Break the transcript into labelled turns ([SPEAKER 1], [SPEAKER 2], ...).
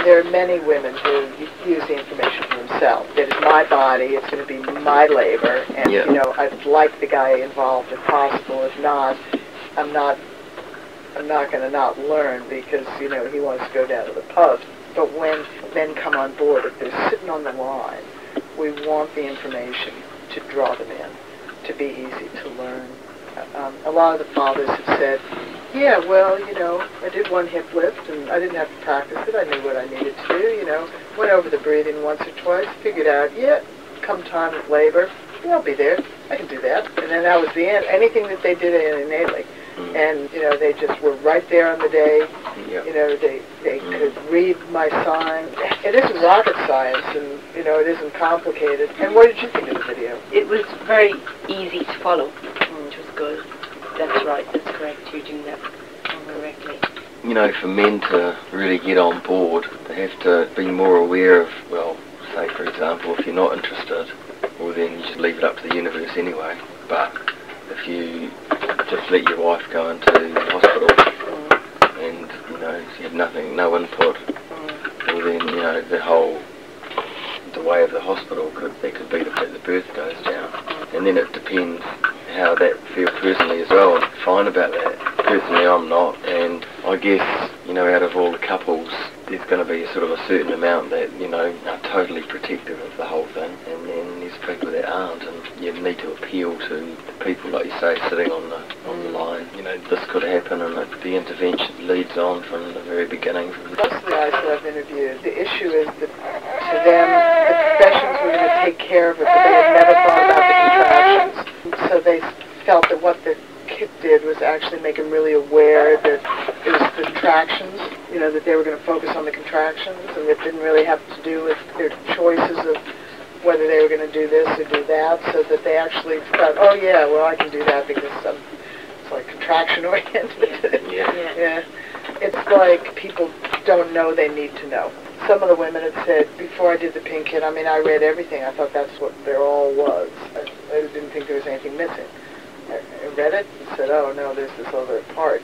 [SPEAKER 1] there are many women who use the information for themselves. It is my body, it's going to be my labor, and, you know, I'd like the guy involved if possible. If not, I'm not going to not learn because, you know, he wants to go down to the pub. But when men come on board, if they're sitting on the line, we want the information to draw them in, to be easy to learn. A lot of the fathers have said, yeah, well, you know, I did one hip lift and I didn't have to practice it. I knew what I needed to do, you know. Went over the breathing once or twice, figured out, yeah, come time of labor, yeah, I'll be there. I can do that. And then that was the end. Anything that they did innately. And, you know, they just were right there on the day. You know, they could read my signs. It isn't rocket science, and, you know, it isn't complicated. And what did you think of the video?
[SPEAKER 2] It was very easy to follow, which was good. That's right, that's correct. You're doing that correctly.
[SPEAKER 3] You know, for men to really get on board, they have to be more aware of, well, say, for example, if you're not interested, well, then you just leave it up to the universe anyway. But if you just let your wife go into the hospital and, you know, you have nothing, no input, well then, you know, the way of the hospital could be that the birth goes down. And then it depends how that feels personally as well. I'm fine about that. Personally, I'm not. And I guess, you know, out of all the couples, there's going to be sort of a certain amount that, you know, are totally protective of the whole thing. And then there's people that aren't. And you need to appeal to the people, like you say, sitting on the line. You know, this could happen, and the intervention leads on from the very beginning.
[SPEAKER 1] Most of the guys that I've interviewed, the issue is that to them, the professions were going to take care of it, but they had never thought about the contractions. So they felt that what the kit did was actually make them really aware that it was the contractions, you know, that they were going to focus on the contractions, and it didn't really have to do with their choices of whether they were going to do this or do that, so that they actually thought, oh yeah, well I can do that because it's like contraction oriented. Yeah. It's like people don't know they need to know. Some of the women had said, before I did the pink kit, I mean, I read everything. I thought that's what there all was. I didn't think there was anything missing. I read it and said, oh no, there's this other part.